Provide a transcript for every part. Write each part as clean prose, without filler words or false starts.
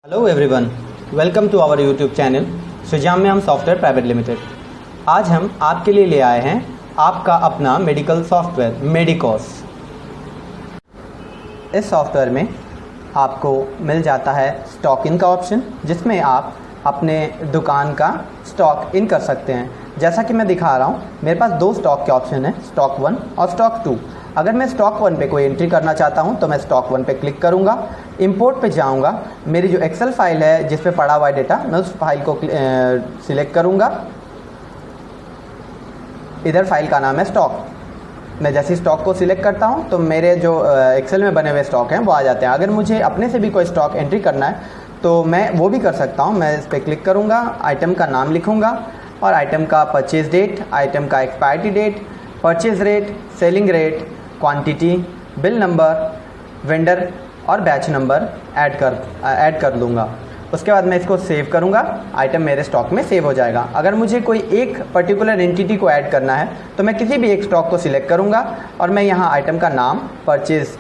Hello everyone, welcome to our YouTube channel सुजाम्यम software private limited. आज हम आपके लिए ले आए हैं आपका अपना मेडिकल सॉफ्टवेयर मेडिकोस। इस सॉफ्टवेयर में आपको मिल जाता है स्टॉक इन का ऑप्शन, जिसमें आप अपने दुकान का स्टॉक इन कर सकते हैं। जैसा कि मैं दिखा रहा हूँ, मेरे पास दो स्टॉक के ऑप्शन है, स्टॉक 1 और स्टॉक 2। अगर मैं स्टॉक 1 पे कोई एंट्री करना चाहता हूं तो मैं स्टॉक 1 पे क्लिक करूंगा, इंपोर्ट पे जाऊंगा, मेरी जो एक्सेल फाइल है जिस पे पड़ा हुआ है डेटा, मैं उस फाइल को सिलेक्ट करूंगा। इधर फाइल का नाम है स्टॉक। मैं जैसे स्टॉक को सिलेक्ट करता हूं तो मेरे जो एक्सेल में बने हुए स्टॉक हैं वो आ जाते हैं। अगर मुझे अपने से भी कोई स्टॉक एंट्री करना है तो मैं वो भी कर सकता हूँ। मैं इस पर क्लिक करूँगा, आइटम का नाम लिखूँगा और आइटम का परचेज डेट, आइटम का expiry date, purchase rate, selling rate, quantity, bill number, vendor और बैच नंबर ऐड कर लूँगा। उसके बाद मैं इसको सेव करूँगा, आइटम मेरे स्टॉक में सेव हो जाएगा। अगर मुझे कोई एक पर्टिकुलर एंटिटी को ऐड करना है तो मैं किसी भी एक स्टॉक को सिलेक्ट करूँगा और मैं यहाँ आइटम का नाम, purchase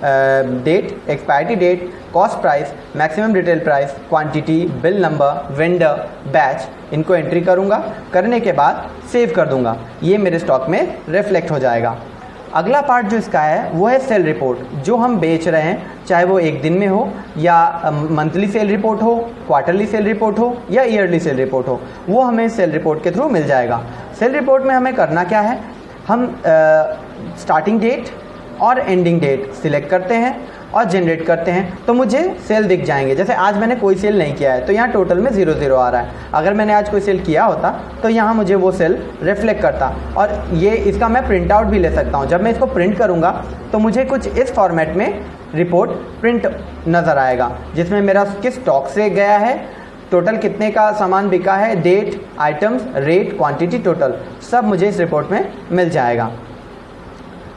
date, expiry date, cost price, maximum retail price, quantity, bill number, vendor, batch, इनको एंट्री करूँगा। करने के बाद सेव कर दूँगा। ये मेरे स्टॉक में रिफ्लेक्ट हो जाएगा। अगला पार्ट जो इसका है वो है सेल रिपोर्ट। जो हम बेच रहे हैं, चाहे वो एक दिन में हो या मंथली सेल रिपोर्ट हो, क्वार्टरली सेल रिपोर्ट हो या ईयरली सेल रिपोर्ट हो, वो हमें सेल रिपोर्ट के थ्रू मिल जाएगा। सेल रिपोर्ट में हमें करना क्या है, हम स्टार्टिंग डेट और एंडिंग डेट सिलेक्ट करते हैं और जनरेट करते हैं तो मुझे सेल दिख जाएंगे। जैसे आज मैंने कोई सेल नहीं किया है तो यहाँ टोटल में 0 आ रहा है। अगर मैंने आज कोई सेल किया होता तो यहाँ मुझे वो सेल रिफ्लेक्ट करता। और ये इसका मैं प्रिंट आउट भी ले सकता हूँ। जब मैं इसको प्रिंट करूँगा तो मुझे कुछ इस फॉर्मेट में रिपोर्ट प्रिंट नज़र आएगा, जिसमें मेरा किस स्टॉक से गया है, टोटल कितने का सामान बिका है, date, items, rate, quantity, total सब मुझे इस रिपोर्ट में मिल जाएगा।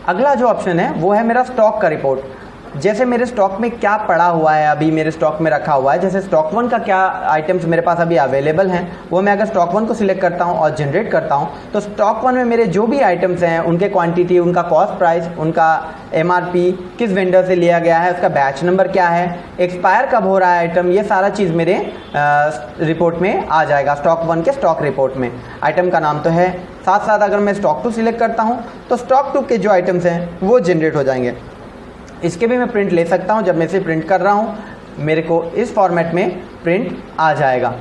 अगला जो ऑप्शन है वो है मेरा स्टॉक का रिपोर्ट। जैसे मेरे स्टॉक में क्या पड़ा हुआ है, अभी मेरे स्टॉक में रखा हुआ है, जैसे स्टॉक 1 का क्या आइटम्स मेरे पास अभी अवेलेबल हैं, वो मैं अगर स्टॉक 1 को सिलेक्ट करता हूं और जनरेट करता हूं तो स्टॉक 1 में मेरे जो भी आइटम्स हैं, उनके क्वांटिटी, उनका कॉस्ट प्राइस, उनका एमआरपी, किस वेंडर से लिया गया है, उसका बैच नंबर क्या है, एक्सपायर कब हो रहा है आइटम, ये सारा चीज़ मेरे रिपोर्ट में आ जाएगा। स्टॉक 1 के स्टॉक रिपोर्ट में आइटम का नाम तो है, साथ साथ अगर मैं स्टॉक 2 सिलेक्ट करता हूँ तो स्टॉक 2 के जो आइटम्स हैं वो जनरेट हो जाएंगे। इसके भी मैं प्रिंट ले सकता हूं। जब मैं इसे प्रिंट कर रहा हूं मेरे को इस फॉर्मेट में प्रिंट आ जाएगा।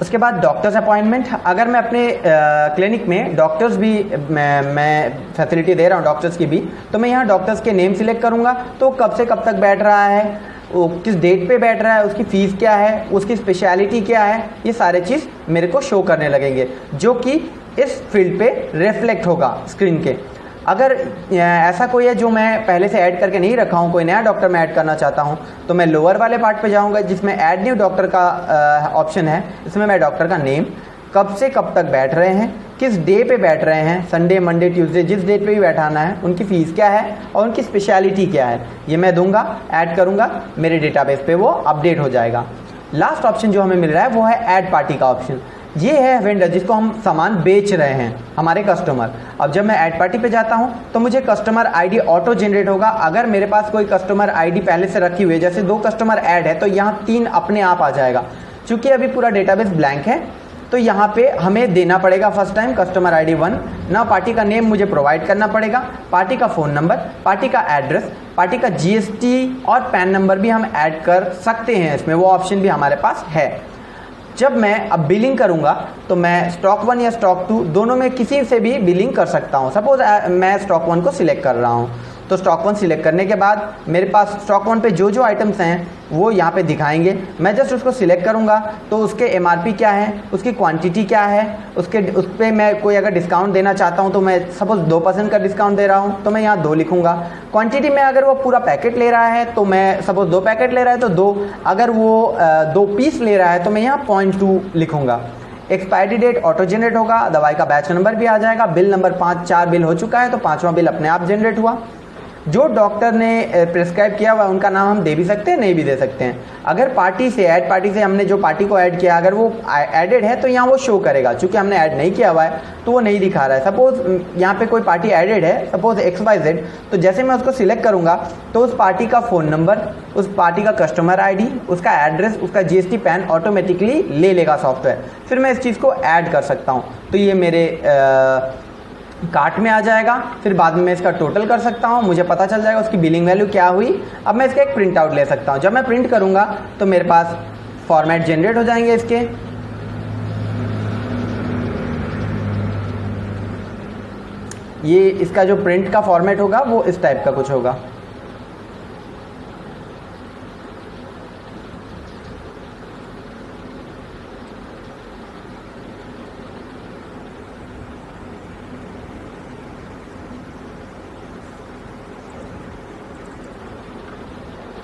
उसके बाद डॉक्टर्स अपॉइंटमेंट। अगर मैं अपने क्लिनिक में डॉक्टर्स भी मैं फैसिलिटी दे रहा हूं डॉक्टर्स की भी, तो मैं यहाँ डॉक्टर्स के नेम सिलेक्ट करूंगा। तो कब से कब तक बैठ रहा है, वो किस डेट पे बैठ रहा है, उसकी फ़ीस क्या है, उसकी स्पेशलिटी क्या है, ये सारे चीज़ मेरे को शो करने लगेंगे, जो कि इस फील्ड पे रिफ्लेक्ट होगा स्क्रीन के। अगर ऐसा कोई है जो मैं पहले से ऐड करके नहीं रखा हूँ, कोई नया डॉक्टर मैं ऐड करना चाहता हूँ, तो मैं लोअर वाले पार्ट पे जाऊँगा जिसमें ऐड न्यू डॉक्टर का ऑप्शन है। इसमें मैं डॉक्टर का नेम, कब से कब तक बैठ रहे हैं, किस डे पे बैठ रहे हैं, संडे, मंडे, ट्यूसडे, जिस डेट पे भी बैठाना है, उनकी फ़ीस क्या है और उनकी स्पेशलिटी क्या है, ये मैं दूंगा, ऐड करूँगा, मेरे डेटाबेस पे वो अपडेट हो जाएगा। लास्ट ऑप्शन जो हमें मिल रहा है वो है ऐड पार्टी का ऑप्शन। ये है वेंडर जिसको हम सामान बेच रहे हैं, हमारे कस्टमर। अब जब मैं ऐड पार्टी पे जाता हूं तो मुझे कस्टमर आईडी ऑटो जनरेट होगा। अगर मेरे पास कोई कस्टमर आईडी पहले से रखी हुई है, जैसे 2 कस्टमर ऐड है तो यहाँ 3 अपने आप आ जाएगा। चूंकि अभी पूरा डेटाबेस ब्लैंक है तो यहाँ पे हमें देना पड़ेगा फर्स्ट टाइम कस्टमर आईडी 1 ना। पार्टी का नेम मुझे प्रोवाइड करना पड़ेगा, पार्टी का फ़ोन नंबर, पार्टी का एड्रेस, पार्टी का जीएसटी और पैन नंबर भी हम ऐड कर सकते हैं इसमें, वो ऑप्शन भी हमारे पास है। जब मैं अब बिलिंग करूंगा तो मैं स्टॉक 1 या स्टॉक 2 दोनों में किसी से भी बिलिंग कर सकता हूं। सपोज मैं स्टॉक 1 को सिलेक्ट कर रहा हूं तो स्टॉक 1 सिलेक्ट करने के बाद मेरे पास स्टॉक 1 पे जो जो आइटम्स हैं वो यहाँ पे दिखाएंगे। मैं जस्ट उसको सिलेक्ट करूँगा तो उसके एमआरपी क्या है, उसकी क्वांटिटी क्या है, उस पर मैं कोई अगर डिस्काउंट देना चाहता हूँ तो मैं सपोज 2% का डिस्काउंट दे रहा हूँ तो मैं यहाँ 2 लिखूँगा। क्वांटिटी में अगर वो पूरा पैकेट ले रहा है तो मैं सपोज 2 पैकेट ले रहा है तो 2, अगर वो 2 पीस ले रहा है तो मैं यहाँ 0.2 लिखूँगा। एक्सपायरी डेट ऑटो जनरेट होगा, दवाई का बैच नंबर भी आ जाएगा, बिल नंबर 4 बिल हो चुका है तो 5वां बिल अपने आप जनरेट हुआ। जो डॉक्टर ने प्रिस्क्राइब किया हुआ उनका नाम हम दे भी सकते हैं, नहीं भी दे सकते हैं। अगर पार्टी से हमने जो पार्टी को ऐड किया, अगर वो एडेड है तो यहाँ वो शो करेगा। चूंकि हमने ऐड नहीं किया हुआ है तो वो नहीं दिखा रहा है। सपोज यहाँ पे कोई पार्टी एडेड है, सपोज XYZ, तो जैसे मैं उसको सिलेक्ट करूँगा तो उस पार्टी का फ़ोन नंबर, उस पार्टी का कस्टमर ID, उसका एड्रेस, उसका GST पैन ऑटोमेटिकली ले लेगा सॉफ्टवेयर। फिर मैं इस चीज़ को ऐड कर सकता हूँ, तो ये मेरे कार्ट में आ जाएगा। फिर बाद में मैं इसका टोटल कर सकता हूँ, मुझे पता चल जाएगा उसकी बिलिंग वैल्यू क्या हुई। अब मैं इसका एक प्रिंट आउट ले सकता हूँ। जब मैं प्रिंट करूँगा तो मेरे पास फॉर्मेट जनरेट हो जाएंगे इसके। ये इसका जो प्रिंट का फॉर्मेट होगा वो इस टाइप का कुछ होगा।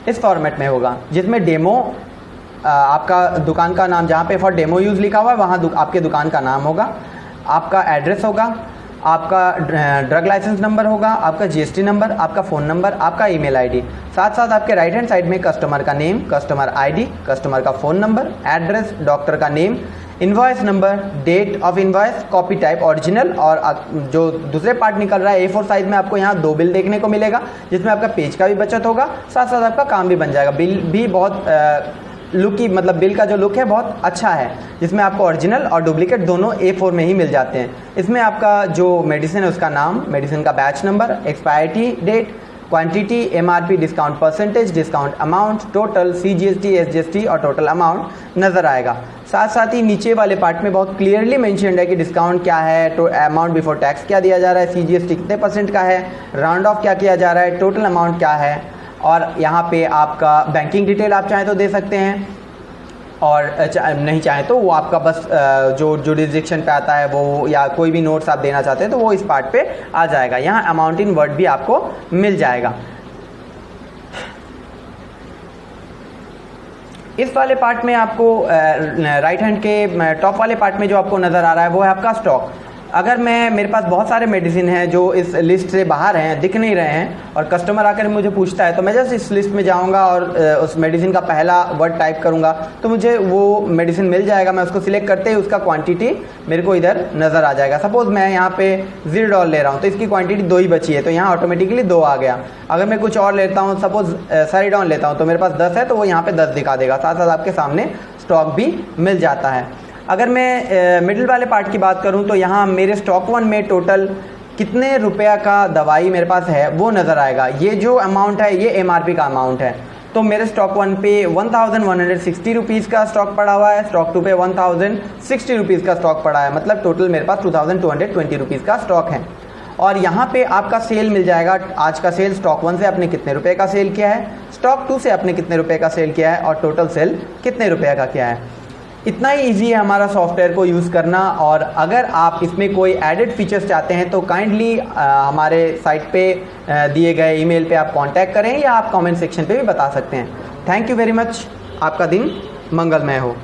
इस फॉर्मेट में होगा, जिसमें डेमो, आपका दुकान का नाम, जहाँ पे फॉर डेमो यूज़ लिखा हुआ है वहाँ आपके दुकान का नाम होगा, आपका एड्रेस होगा, आपका ड्रग लाइसेंस नंबर होगा, आपका GST नंबर, आपका फ़ोन नंबर, आपका ईमेल ID। साथ साथ आपके राइट हैंड साइड में कस्टमर का नेम, कस्टमर ID, कस्टमर का फ़ोन नंबर, एड्रेस, डॉक्टर का name, invoice number, date of invoice, copy type original, और जो दूसरे पार्ट निकल रहा है A4 साइज में, आपको यहाँ 2 बिल देखने को मिलेगा, जिसमें आपका पेज का भी बचत होगा, साथ साथ आपका काम भी बन जाएगा। बिल भी बहुत लुक की, मतलब बिल का जो लुक है बहुत अच्छा है, जिसमें आपको ओरिजिनल और डुप्लीकेट दोनों A4 में ही मिल जाते हैं। इसमें आपका जो मेडिसिन है उसका नाम, मेडिसिन का batch number, expiry date, quantity, MRP, discount percentage, discount amount, total, CGST, SGST और टोटल अमाउंट नज़र आएगा। साथ साथ ही नीचे वाले पार्ट में बहुत क्लियरली मेंशन्ड है कि डिस्काउंट क्या है, तो अमाउंट बिफोर टैक्स क्या दिया जा रहा है, CGST कितने % का है, राउंड ऑफ क्या किया जा रहा है, टोटल अमाउंट क्या है, और यहाँ पे आपका बैंकिंग डिटेल आप चाहें तो दे सकते हैं, और नहीं चाहें तो वो आपका बस जो जुरिसडिक्शन पे आता है वो, या कोई भी नोट्स आप देना चाहते हैं तो वो इस पार्ट पे आ जाएगा। यहाँ अमाउंट इन वर्ड भी आपको मिल जाएगा। इस वाले पार्ट में आपको राइट हैंड के टॉप वाले पार्ट में जो आपको नज़र आ रहा है वो है आपका स्टॉक। अगर मेरे पास बहुत सारे मेडिसिन हैं जो इस लिस्ट से बाहर हैं, दिख नहीं रहे हैं, और कस्टमर आकर मुझे पूछता है, तो मैं जस्ट इस लिस्ट में जाऊंगा और उस मेडिसिन का पहला वर्ड टाइप करूंगा तो मुझे वो मेडिसिन मिल जाएगा। मैं उसको सिलेक्ट करते ही उसका क्वांटिटी मेरे को इधर नज़र आ जाएगा। सपोज मैं यहाँ पे $0 ले रहा हूँ तो इसकी क्वांटिटी 2 ही बची है, तो यहाँ ऑटोमेटिकली 2 आ गया। अगर मैं कुछ और लेता हूँ, सपोज साइडॉन लेता हूँ, तो मेरे पास 10 है तो वो यहाँ पे 10 दिखा देगा। साथ साथ आपके सामने स्टॉक भी मिल जाता है। अगर मैं मिडिल वाले पार्ट की बात करूं तो यहाँ मेरे स्टॉक 1 में टोटल कितने रुपया का दवाई मेरे पास है वो नज़र आएगा। ये जो अमाउंट है ये MRP का अमाउंट है। तो मेरे स्टॉक 1 पे 1160 रुपीज़ का स्टॉक पड़ा हुआ है, स्टॉक 2 पे 1060 रुपीज़ का स्टॉक पड़ा है, मतलब टोटल मेरे पास 2220 रुपीज़ का स्टॉक है। और यहाँ पे आपका सेल मिल जाएगा, आज का सेल स्टॉक 1 से आपने कितने रुपए का सेल किया है, स्टॉक 2 से आपने कितने रुपए का सेल किया है, और टोटल सेल कितने रुपए का किया है। इतना ही ईजी है हमारा सॉफ्टवेयर को यूज़ करना। और अगर आप इसमें कोई एडेड फीचर्स चाहते हैं तो काइंडली हमारे साइट पे दिए गए ईमेल पे आप कांटेक्ट करें, या आप कमेंट सेक्शन पे भी बता सकते हैं। Thank you very much. आपका दिन मंगलमय हो।